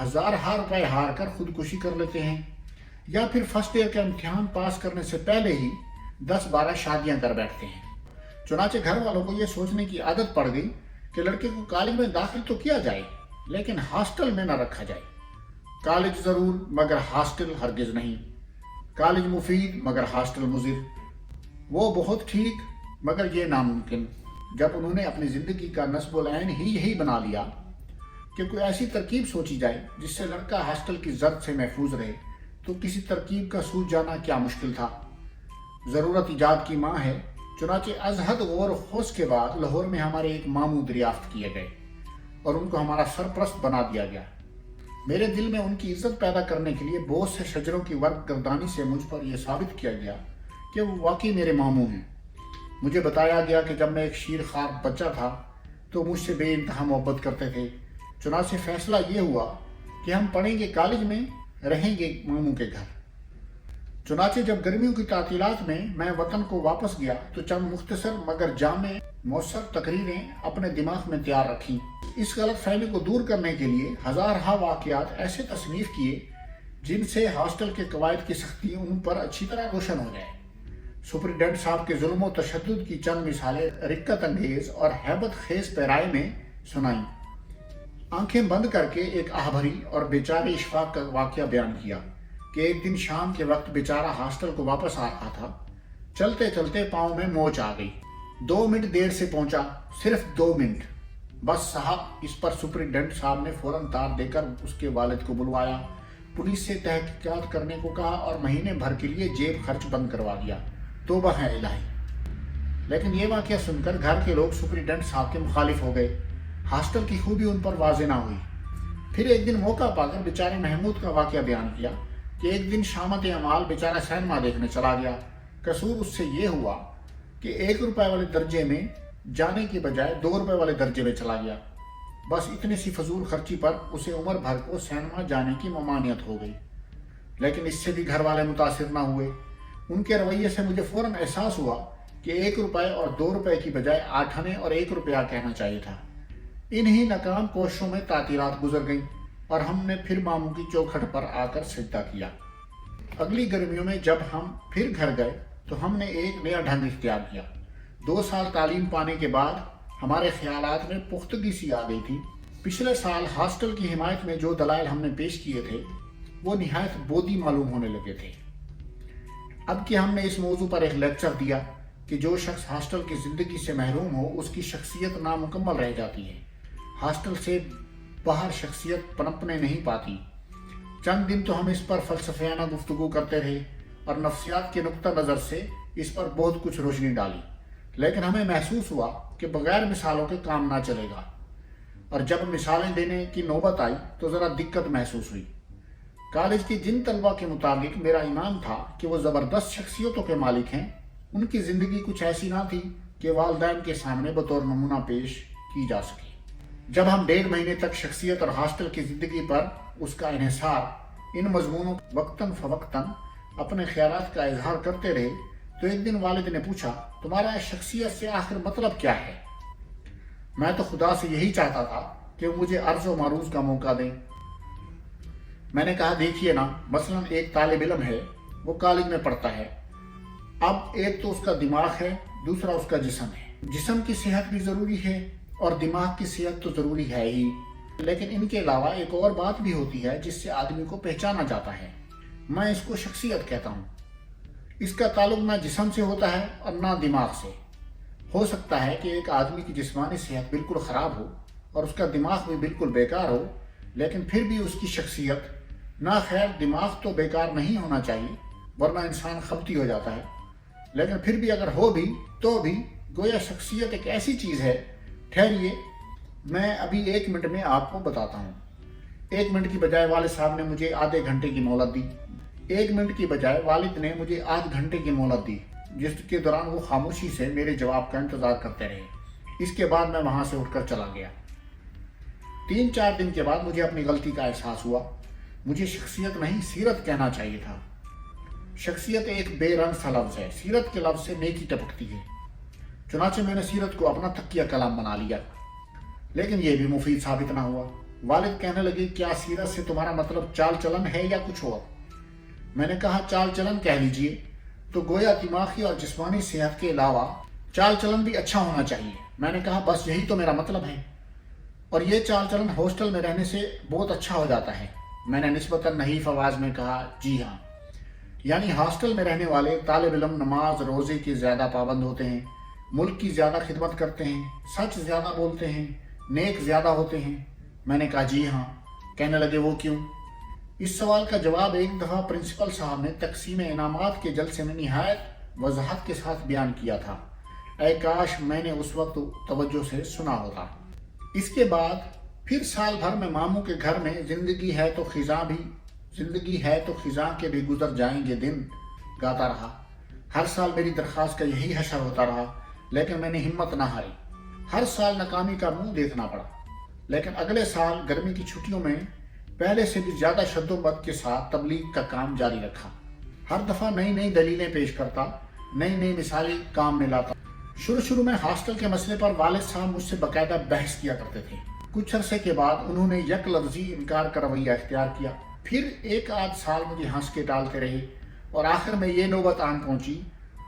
ہزارہا روپے ہار کر خودکشی کر لیتے ہیں، یا پھر فرسٹ ایئر کا امتحان پاس کرنے سے پہلے ہی 10-12 شادیاں کر بیٹھتے ہیں۔ چنانچہ گھر والوں کو یہ سوچنے کی عادت پڑ گئی کہ لڑکے کو کالج میں داخل تو کیا جائے لیکن ہاسٹل میں نہ رکھا جائے۔ کالج ضرور مگر ہاسٹل ہرگز نہیں، کالج مفید مگر ہاسٹل مضر، وہ بہت ٹھیک مگر یہ ناممکن۔ جب انہوں نے اپنی زندگی کا نصب العین ہی یہی بنا لیا کہ کوئی ایسی ترکیب سوچی جائے جس سے لڑکا ہاسٹل کی زرد سے محفوظ رہے، تو کسی ترکیب کا سوچ جانا کیا مشکل تھا۔ ضرورت ایجاد کی ماں ہے، چنانچہ از حد غور و خوض کے بعد لاہور میں ہمارے ایک ماموں دریافت کیے گئے اور ان کو ہمارا سرپرست بنا دیا گیا۔ میرے دل میں ان کی عزت پیدا کرنے کے لیے بہت سے شجروں کی ورق گردانی سے مجھ پر یہ ثابت کیا گیا کہ وہ واقعی میرے ماموں ہیں۔ مجھے بتایا گیا کہ جب میں ایک شیر خوار بچہ تھا تو مجھ سے بے انتہا محبت کرتے تھے، چنانچہ فیصلہ یہ ہوا کہ ہم پڑھیں گے کالج میں، رہیں گے ماموں کے گھر۔ چنانچہ جب گرمیوں کی تعطیلات میں میں وطن کو واپس گیا تو چند مختصر مگر جامع مؤثر تقریریں اپنے دماغ میں تیار رکھیں۔ اس غلط فہمی کو دور کرنے کے لیے ہزارہا واقعات ایسے تصنیف کیے جن سے ہاسٹل کے قواعد کی سختی ان پر اچھی طرح روشن ہو جائے۔ سپرنٹینڈنٹ صاحب کے ظلم و تشدد کی چند مثالیں رقت انگیز اور ہیبت خیز پیرائے میں سنائیں۔ آنکھیں بند کر کے ایک آہ بھری اور بیچارے اشفاق کا واقعہ بیان کیا کہ ایک دن شام کے وقت بیچارہ ہاسٹل کو واپس آ رہا تھا، چلتے چلتے پاؤں میں موچ آ گئی، 2 منٹ دیر سے پہنچا، صرف 2 منٹ بس صاحب۔ اس پر سپرنٹینڈنٹ صاحب نے فوراً تار دے کر اس کے والد کو بلوایا، پولیس سے تحقیقات کرنے کو کہا اور مہینے بھر کے لیے جیب خرچ بند کروا دیا۔ توبہ ہے الہی۔ لیکن یہ واقعہ سن کر گھر کے لوگ سپرنٹینڈنٹ صاحب کے مخالف ہو گئے، ہاسٹل کی خوبی ان پر واضح نہ ہوئی۔ پھر ایک دن موقع پا کر بیچارے محمود کا واقعہ بیان کیا کہ ایک دن شامت اعمال بیچارہ سینما دیکھنے چلا گیا۔ قصور اس سے یہ ہوا کہ 1 روپے والے درجے میں جانے کی بجائے 2 روپے والے درجے میں چلا گیا۔ بس اتنی سی فضول خرچی پر اسے عمر بھر کو سینما جانے کی ممانعت ہو گئی۔ لیکن اس سے بھی گھر والے متاثر نہ ہوئے۔ ان کے رویے سے مجھے فوراً احساس ہوا کہ 1 روپے اور 2 روپے کی بجائے 8 آنے اور 1 روپیہ کہنا چاہیے تھا۔ انہی ناکام کوششوں میں تعطیلات گزر گئیں اور ہم نے پھر ماموں کی چوکھٹ پر آ کر سجدہ کیا۔ اگلی گرمیوں میں جب ہم پھر گھر گئے تو ہم نے ایک نیا ڈھنگ اختیار کیا۔ 2 سال تعلیم پانے کے بعد ہمارے خیالات میں پختگی سی آ گئی تھی۔ پچھلے سال ہاسٹل کی حمایت میں جو دلائل ہم نے پیش کیے تھے وہ نہایت بودی معلوم ہونے لگے تھے۔ اب کہ ہم نے اس موضوع پر ایک لیکچر دیا کہ جو شخص ہاسٹل کی زندگی سے محروم ہو اس کی شخصیت نامکمل رہ جاتی ہے، ہاسٹل سے باہر شخصیت پنپنے نہیں پاتی۔ چند دن تو ہم اس پر فلسفیانہ گفتگو کرتے رہے اور نفسیات کے نقطہ نظر سے اس پر بہت کچھ روشنی ڈالی، لیکن ہمیں محسوس ہوا کہ بغیر مثالوں کے کام نہ چلے گا، اور جب مثالیں دینے کی نوبت آئی تو ذرا دقت محسوس ہوئی۔ کالج کی جن طلبہ کے متعلق میرا ایمان تھا کہ وہ زبردست شخصیتوں کے مالک ہیں، ان کی زندگی کچھ ایسی نہ تھی کہ والدین کے سامنے بطور نمونہ پیش کی جا سکے۔ جب ہم 1.5 مہینے تک شخصیت اور ہاسٹل کی زندگی پر اس کا انحصار ان مضمونوں وقتاً فوقتاً اپنے خیالات کا اظہار کرتے رہے تو ایک دن والد نے پوچھا، تمہارا شخصیت سے آخر مطلب کیا ہے؟ میں تو خدا سے یہی چاہتا تھا کہ وہ مجھے عرض و معروض کا موقع دیں۔ میں نے کہا، دیکھیے نا، مثلاً ایک طالب علم ہے، وہ کالج میں پڑھتا ہے، اب ایک تو اس کا دماغ ہے، دوسرا اس کا جسم ہے۔ جسم کی صحت بھی ضروری ہے اور دماغ کی صحت تو ضروری ہے ہی، لیکن ان کے علاوہ ایک اور بات بھی ہوتی ہے جس سے آدمی کو پہچانا جاتا ہے۔ میں اس کو شخصیت کہتا ہوں۔ اس کا تعلق نہ جسم سے ہوتا ہے اور نہ دماغ سے۔ ہو سکتا ہے کہ ایک آدمی کی جسمانی صحت بالکل خراب ہو اور اس کا دماغ بھی بالکل بیکار ہو، لیکن پھر بھی اس کی شخصیت نہ خیر۔ دماغ تو بیکار نہیں ہونا چاہیے ورنہ انسان خبتی ہو جاتا ہے، لیکن پھر بھی اگر ہو بھی تو بھی گویا شخصیت ایک ایسی چیز ہے۔ ٹھہریے، میں ابھی 1 منٹ میں آپ کو بتاتا ہوں۔ 1 منٹ کی بجائے والد صاحب نے مجھے آدھے گھنٹے کی مہلت دی۔ 1 منٹ کی بجائے والد نے مجھے آدھ گھنٹے کی مہلت دی، جس کے دوران وہ خاموشی سے میرے جواب کا انتظار کرتے رہے۔ اس کے بعد میں وہاں سے اٹھ کر چلا گیا۔ 3-4 دن کے بعد مجھے اپنی غلطی کا احساس ہوا۔ مجھے شخصیت نہیں سیرت کہنا چاہیے تھا۔ شخصیت ایک بے رنگ سا لفظ ہے، سیرت کے لفظ سے نیکی ٹپکتی ہے۔ چنانچہ میں نے سیرت کو اپنا تکیہ کلام بنا لیا، لیکن یہ بھی مفید ثابت نہ ہوا۔ والد کہنے لگے کیا سیرت سے تمہارا مطلب چال چلن ہے یا کچھ اور؟ میں نے کہا چال چلن کہہ لیجئے، تو گویا دماغی اور جسمانی صحت کے علاوہ چال چلن بھی اچھا ہونا چاہیے۔ میں نے کہا بس یہی تو میرا مطلب ہے، اور یہ چال چلن ہاسٹل میں رہنے سے بہت اچھا ہو جاتا ہے۔ میں نے نسبتاً نحیف آواز میں کہا جی ہاں، یعنی ہاسٹل میں رہنے والے طالب علم نماز روزے کے زیادہ پابند ہوتے ہیں، ملک کی زیادہ خدمت کرتے ہیں، سچ زیادہ بولتے ہیں، نیک زیادہ ہوتے ہیں۔ میں نے کہا جی ہاں۔ کہنے لگے وہ کیوں؟ اس سوال کا جواب ایک دفعہ پرنسپل صاحب نے تقسیم انعامات کے جلسے میں نہایت وضاحت کے ساتھ بیان کیا تھا۔ اے کاش میں نے اس وقت توجہ سے سنا ہوتا۔ اس کے بعد پھر سال بھر میں ماموں کے گھر میں زندگی ہے تو خزاں کے بھی گزر جائیں گے دن گاتا رہا۔ ہر سال میری درخواست کا یہی حشر ہوتا رہا، لیکن میں نے ہمت نہ ہاری۔ ہر سال ناکامی کا منہ دیکھنا پڑا، لیکن اگلے سال گرمی کی چھٹیوں میں پہلے سے بھی زیادہ شد و بد کے ساتھ تبلیغ کا کام جاری رکھا۔ ہر دفعہ نئی نئی دلیلیں پیش کرتا، نئی نئی مثالیں کام میں لاتا۔ شروع میں ہاسٹل کے مسئلے پر والد صاحب مجھ سے باقاعدہ بحث کیا کرتے تھے۔ کچھ عرصے کے بعد انہوں نے یک لفظی انکار کا رویہ اختیار کیا۔ پھر ایک آدھ سال مجھے ہنس کے ٹالتے رہے، اور آخر میں یہ نوبت آن پہنچی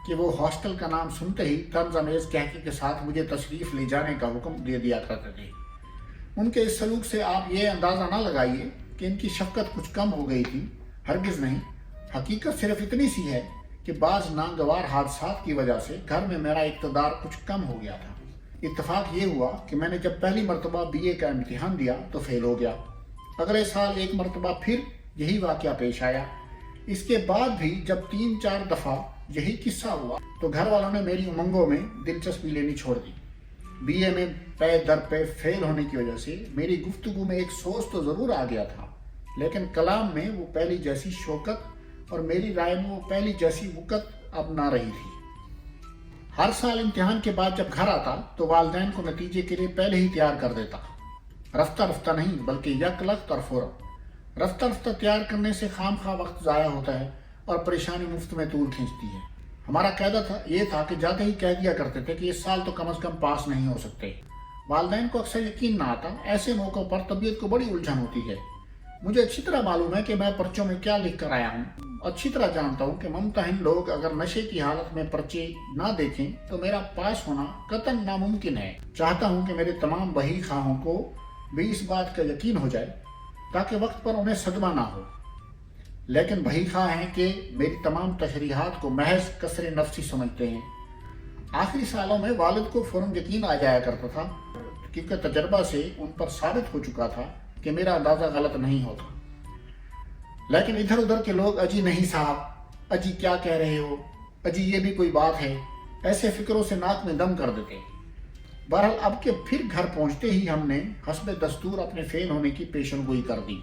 کہ وہ ہاسٹل کا نام سنتے ہی طنز امیز کہنے کے ساتھ مجھے تشریف لے جانے کا حکم دے دیا کرتے تھے۔ ان کے اس سلوک سے آپ یہ اندازہ نہ لگائیے کہ ان کی شفقت کچھ کم ہو گئی تھی، ہرگز نہیں۔ حقیقت صرف اتنی سی ہے کہ بعض ناگوار حادثات کی وجہ سے گھر میں میرا اقتدار کچھ کم ہو گیا تھا۔ اتفاق یہ ہوا کہ میں نے جب پہلی مرتبہ BA کا امتحان دیا تو فیل ہو گیا۔ اگلے سال ایک مرتبہ پھر یہی واقعہ پیش آیا۔ اس کے بعد بھی جب 3-4 دفعہ یہی قصہ ہوا تو گھر والوں نے میری امنگوں میں دلچسپی لینی چھوڑ دی۔ BA میں پے در پے فیل ہونے کی وجہ سے میری گفتگو میں ایک سوز تو ضرور آ گیا تھا، لیکن کلام میں وہ پہلی جیسی شوکت اور میری رائے میں وہ پہلی جیسی وقت اب نہ رہی تھی۔ ہر سال امتحان کے بعد جب گھر آتا تو والدین کو نتیجے کے لیے پہلے ہی تیار کر دیتا، رفتہ رفتہ نہیں بلکہ یک لخت اور فوراً۔ رفتہ رفتہ تیار کرنے سے خام خواہ وقت ضائع ہوتا ہے اور پریشانی مفت میں طول کھینچتی ہے۔ ہمارا قاعدہ یہ تھا کہ جاتے ہی کہہ دیا کرتے تھے کہ اس سال تو کم از کم پاس نہیں ہو سکتے۔ والدین کو اکثر یقین نہ آتا۔ ایسے موقعوں پر طبیعت کو بڑی الجھن ہوتی ہے۔ مجھے اچھی طرح معلوم ہے کہ میں پرچوں میں کیا لکھ کر آیا ہوں۔ اچھی طرح جانتا ہوں کہ ممتحن لوگ اگر نشے کی حالت میں پرچے نہ دیکھیں تو میرا پاس ہونا قطعاً ناممکن ہے۔ چاہتا ہوں کہ میرے تمام بہی خواہوں کو بھی اس بات کا یقین ہو جائے تاکہ وقت پر انہیں صدمہ نہ ہو، لیکن بہی خواہ ہیں کہ میری تمام تشریحات کو محض کسر نفسی سمجھتے ہیں۔ آخری سالوں میں والد کو فوراً یقین آ جایا کرتا تھا، کیونکہ تجربہ سے ان پر ثابت ہو چکا تھا کہ میرا اندازہ غلط نہیں ہوتا۔ لیکن ادھر ادھر کے لوگ اجی نہیں صاحب، اجی کیا کہہ رہے ہو، اجی یہ بھی کوئی بات ہے، ایسے فکروں سے ناک میں دم کر دیتے۔ بہرحال اب کے پھر گھر پہنچتے ہی ہم نے حسب دستور اپنے فیل ہونے کی پیشن گوئی کر دی۔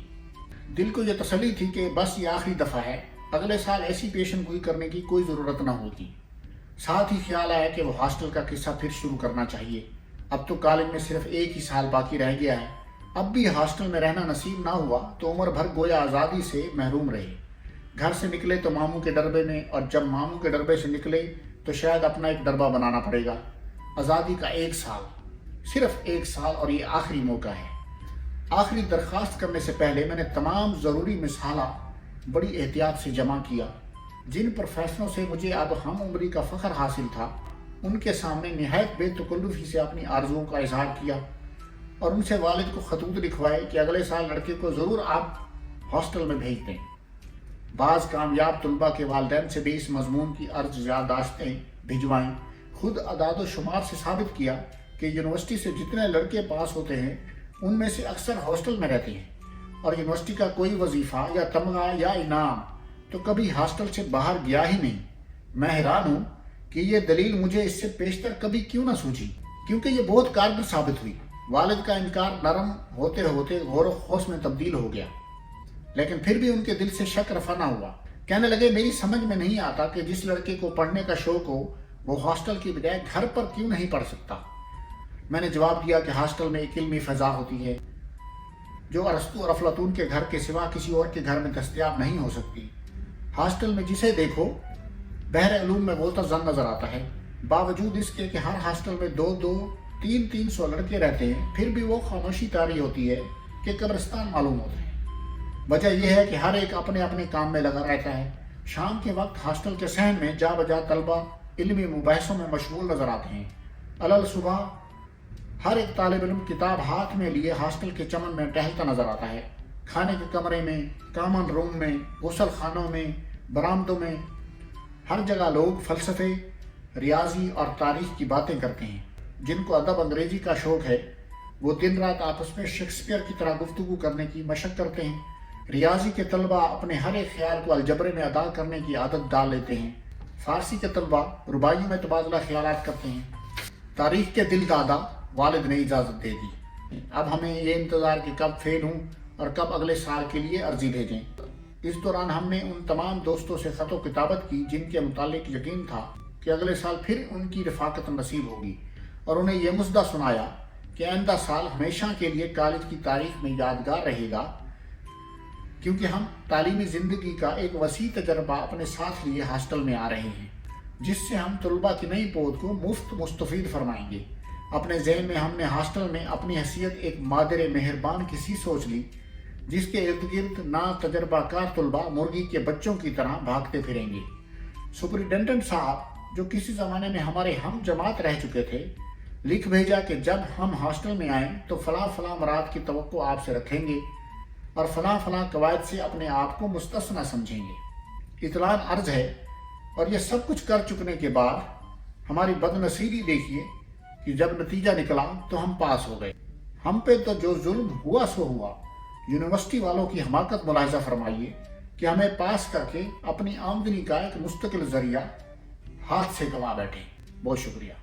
دل کو یہ تسلی تھی کہ بس یہ آخری دفعہ ہے، اگلے سال ایسی پیشن گوئی کرنے کی کوئی ضرورت نہ ہوگی۔ ساتھ ہی خیال آیا کہ وہ ہاسٹل کا قصہ پھر شروع کرنا چاہیے۔ اب تو کالج میں صرف ایک ہی سال باقی رہ گیا ہے، اب بھی ہاسٹل میں رہنا نصیب نہ ہوا تو عمر بھر گویا آزادی سے محروم رہے۔ گھر سے نکلے تو ماموں کے ڈربے میں، اور جب ماموں کے ڈربے سے نکلے تو شاید اپنا ایک ڈربہ بنانا پڑے گا۔ آزادی کا ایک سال، صرف ایک سال، اور یہ آخری موقع ہے۔ آخری درخواست کرنے سے پہلے میں نے تمام ضروری مسالہ بڑی احتیاط سے جمع کیا۔ جن پروفیسروں سے مجھے اب ہم عمری کا فخر حاصل تھا، ان کے سامنے نہایت بے تکلفی سے اپنی آرزوؤں کا اظہار کیا، اور ان سے والد کو خطوط لکھوائے کہ اگلے سال لڑکے کو ضرور آپ ہاسٹل میں بھیج دیں۔ بعض کامیاب طلباء کے والدین سے بھی اس مضمون کی عرض یادداشتیں بھجوائیں۔ خود اعداد و شمار سے ثابت کیا کہ یونیورسٹی سے جتنے لڑکے پاس ہوتے ہیں ان میں سے اکثر ہاسٹل میں رہتے ہیں، اور یونیورسٹی کا کوئی وظیفہ یا تمغہ یا انعام تو کبھی ہاسٹل سے باہر گیا ہی نہیں۔ میں حیران ہوں کہ یہ دلیل مجھے اس سے پیشتر کبھی کیوں نہ سوچی، کیونکہ یہ بہت کارگر ثابت ہوئی۔ والد کا انکار نرم ہوتے ہوتے غور و خوض میں تبدیل ہو گیا، لیکن پھر بھی ان کے دل سے شک رفع نہ ہوا۔ کہنے لگے میری سمجھ میں نہیں آتا کہ جس لڑکے کو پڑھنے کا شوق ہو وہ ہاسٹل کی بجائے گھر پر کیوں نہیں پڑھ سکتا۔ میں نے جواب دیا کہ ہاسٹل میں ایک علمی فضا ہوتی ہے جو ارسطو اور افلاطون کے گھر کے سوا کسی اور کے گھر میں دستیاب نہیں ہو سکتی۔ ہاسٹل میں جسے دیکھو بحر علوم میں غوطہ زن نظر آتا ہے۔ باوجود اس کے کہ ہر ہاسٹل میں 200-300 لڑکے رہتے ہیں، پھر بھی وہ خاموشی طاری ہوتی ہے کہ قبرستان معلوم ہوتے ہیں۔ وجہ یہ ہے کہ ہر ایک اپنے اپنے کام میں لگا رہتا ہے۔ شام کے وقت ہاسٹل کے صحن میں جا بجا طلبہ علمی مباحثوں میں مشغول نظر آتے ہیں۔ علل صبح ہر ایک طالب علم کتاب ہاتھ میں لیے ہاسٹل کے چمن میں ٹہلتا نظر آتا ہے۔ کھانے کے کمرے میں، کامن روم میں، غسل خانوں میں، برآمدوں میں، ہر جگہ لوگ فلسفے، ریاضی اور تاریخ کی باتیں کرتے ہیں۔ جن کو ادب انگریزی کا شوق ہے وہ دن رات آپس میں شیکسپیئر کی طرح گفتگو کرنے کی مشق کرتے ہیں۔ ریاضی کے طلبہ اپنے ہر ایک خیال کو الجبرے میں ادا کرنے کی عادت ڈال لیتے ہیں۔ فارسی کے طلبہ رباعیوں میں تبادلہ خیالات کرتے ہیں۔ تاریخ کے دل دادا والد نے اجازت دے دی، اب ہمیں یہ انتظار کہ کب فیل ہوں اور کب اگلے سال کے لیے عرضی بھیجیں۔ اس دوران ہم نے ان تمام دوستوں سے خط و کتابت کی جن کے متعلق یقین تھا کہ اگلے سال پھر ان کی رفاقت نصیب ہوگی، اور انہیں یہ مژدہ سنایا کہ آئندہ سال ہمیشہ کے لیے کالج کی تاریخ میں یادگار رہے گا، کیونکہ ہم تعلیمی زندگی کا ایک وسیع تجربہ اپنے ساتھ لیے ہاسٹل میں آ رہے ہیں، جس سے ہم طلباء کی نئی پود کو مستفید فرمائیں گے۔ اپنے ذہن میں ہم نے ہاسٹل میں اپنی حیثیت ایک مادر مہربان کی سی سوچ لی، جس کے ارد گرد نا تجربہ کار طلباء مرغی کے بچوں کی طرح بھاگتے پھریں گے۔ سپرنٹینڈنٹ صاحب، جو کسی زمانے میں ہمارے ہم جماعت رہ چکے تھے، لکھ بھیجا کہ جب ہم ہاسٹل میں آئیں تو فلاں فلاں مراد کی توقع آپ سے رکھیں گے اور فلاں فلاں قواعد سے اپنے آپ کو مستثنی سمجھیں گے۔ اطلاع عرض ہے، اور یہ سب کچھ کر چکنے کے بعد ہماری بد نصیبی دیکھیے کہ جب نتیجہ نکلا تو ہم پاس ہو گئے۔ ہم پہ تو جو ظلم ہوا سو ہوا۔ یونیورسٹی والوں کی حماقت ملاحظہ فرمائیے کہ ہمیں پاس کر کے اپنی آمدنی کا ایک مستقل ذریعہ ہاتھ سے گنوا بیٹھے۔ بہت شکریہ۔